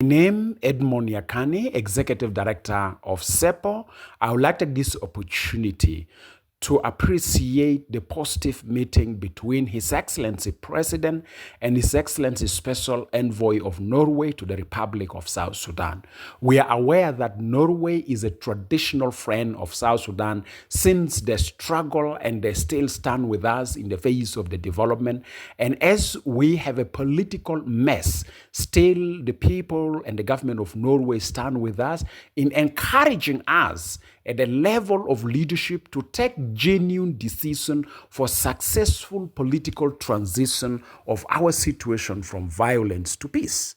Name Edmund Yakani, Executive Director of CEPO. I would like to take this opportunity to appreciate the positive meeting between His Excellency President and His Excellency Special Envoy of Norway to the Republic of South Sudan. We are aware that Norway is a traditional friend of South Sudan since the struggle, and they still stand with us in the face of the development. And as we have a political mess, still the people and the government of Norway stand with us in encouraging us at the level of leadership to take genuine decision for successful political transition of our situation from violence to peace.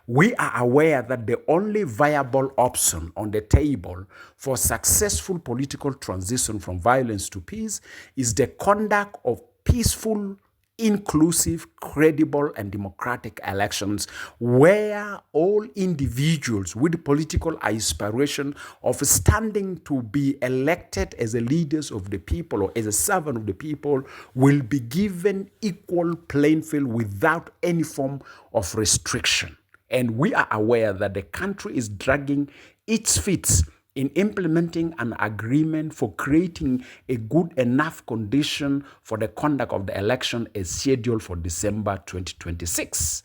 We are aware that the only viable option on the table for successful political transition from violence to peace is the conduct of peaceful, inclusive, credible, and democratic elections where all individuals with political aspiration of standing to be elected as the leaders of the people or as a servant of the people will be given equal playing field without any form of restriction. And we are aware that the country is dragging its feet in implementing an agreement for creating a good enough condition for the conduct of the election as scheduled for December 2026.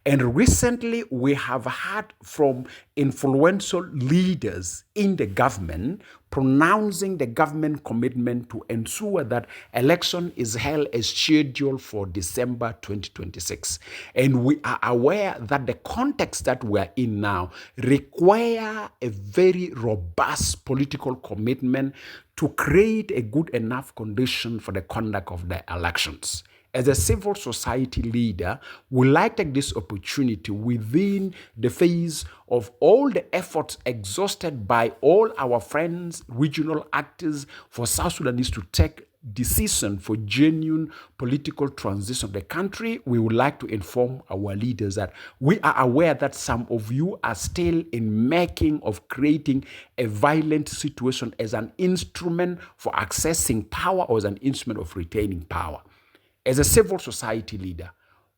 And recently, we have heard from influential leaders in the government pronouncing the government commitment to ensure that election is held as scheduled for December 2026. And we are aware that the context that we are in now require a very robust political commitment to create a good enough condition for the conduct of the elections. As a civil society leader, we like to take this opportunity within the phase of all the efforts exhausted by all our friends, regional actors for South Sudanese to take decision for genuine political transition of the country. We would like to inform our leaders that we are aware that some of you are still in making of creating a violent situation as an instrument for accessing power or as an instrument of retaining power. As a civil society leader,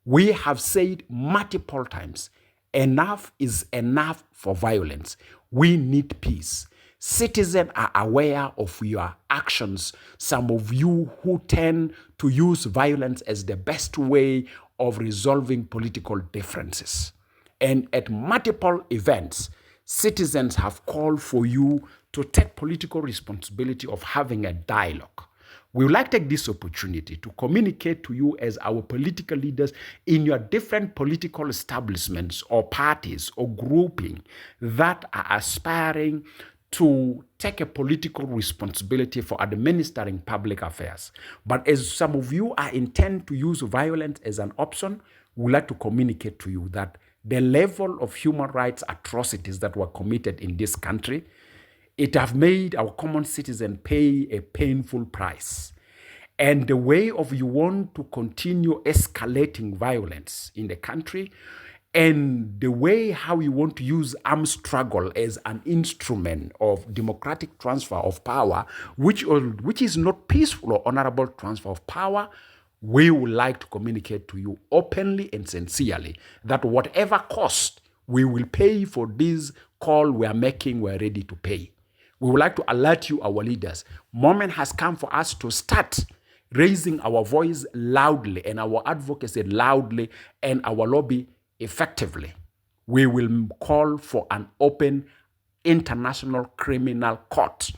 we have said multiple times, enough is enough for violence. We need peace. Citizens are aware of your actions. Some of you who tend to use violence as the best way of resolving political differences. And at multiple events, citizens have called for you to take political responsibility of having a dialogue. We would like to take this opportunity to communicate to you as our political leaders in your different political establishments or parties or grouping that are aspiring to take a political responsibility for administering public affairs. But as some of you are intent to use violence as an option, we would like to communicate to you that the level of human rights atrocities that were committed in this country, it have made our common citizen pay a painful price. And the way of you want to continue escalating violence in the country, and the way how you want to use armed struggle as an instrument of democratic transfer of power, which is not peaceful or honorable transfer of power, we would like to communicate to you openly and sincerely that whatever cost we will pay for this call we are making, we are ready to pay. We would like to alert you, our leaders. Moment has come for us to start raising our voice loudly and our advocacy loudly and our lobby effectively. We will call for an open international criminal court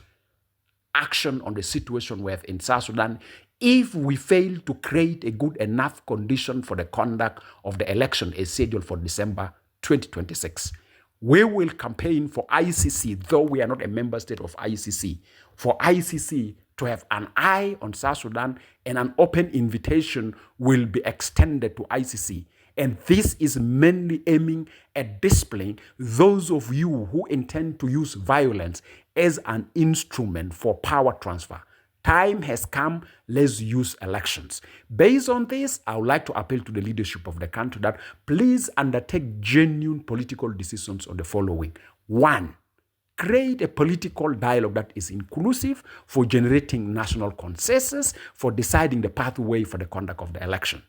action on the situation we have in South Sudan if we fail to create a good enough condition for the conduct of the election as scheduled for December 2026. We will campaign for ICC, though we are not a member state of ICC, for ICC to have an eye on South Sudan, and an open invitation will be extended to ICC. And this is mainly aiming at displaying those of you who intend to use violence as an instrument for power transfer. Time has come, let's use elections. Based on this, I would like to appeal to the leadership of the country that please undertake genuine political decisions on the following. 1, create a political dialogue that is inclusive for generating national consensus, for deciding the pathway for the conduct of the election.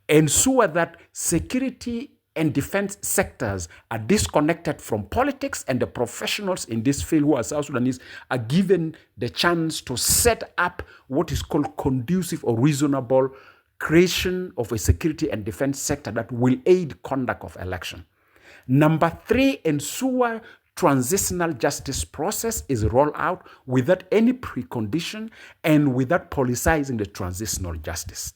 Ensure that security and defense sectors are disconnected from politics, and the professionals in this field who are South Sudanese are given the chance to set up what is called conducive or reasonable creation of a security and defense sector that will aid conduct of election. Number 3, ensure transitional justice process is rolled out without any precondition and without politicizing the transitional justice.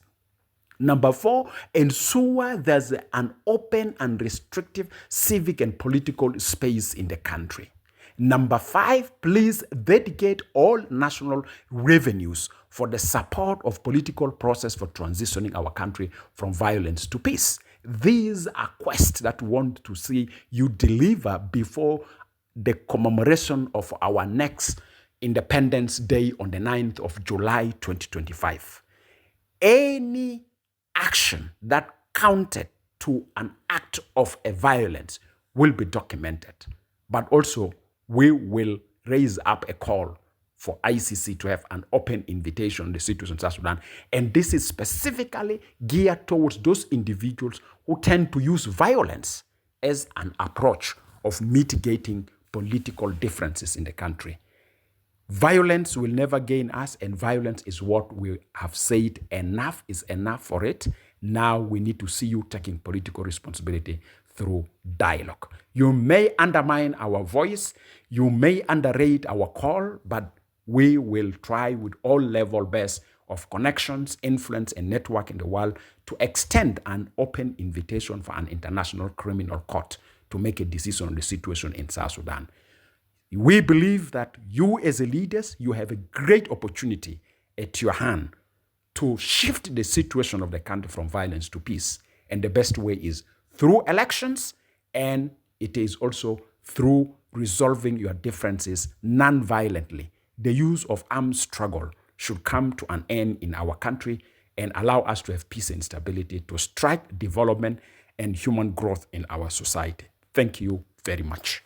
Number 4, ensure there's an open and restrictive civic and political space in the country. Number 5, please dedicate all national revenues for the support of political process for transitioning our country from violence to peace. These are quests that we want to see you deliver before the commemoration of our next Independence Day on the 9th of July 2025. Any action that counted to an act of a violence will be documented, but also we will raise up a call for ICC to have an open invitation on the situation in South Sudan. And this is specifically geared towards those individuals who tend to use violence as an approach of mitigating political differences in the country. Violence will never gain us, and violence is what we have said enough is enough for it. Now we need to see you taking political responsibility through dialogue. You may undermine our voice, you may underrate our call, but we will try with all level best of connections, influence, and network in the world to extend an open invitation for an international criminal court to make a decision on the situation in South Sudan. We believe that you as a leaders, you have a great opportunity at your hand to shift the situation of the country from violence to peace. And the best way is through elections, and it is also through resolving your differences non-violently. The use of armed struggle should come to an end in our country and allow us to have peace and stability to strike development and human growth in our society. Thank you very much.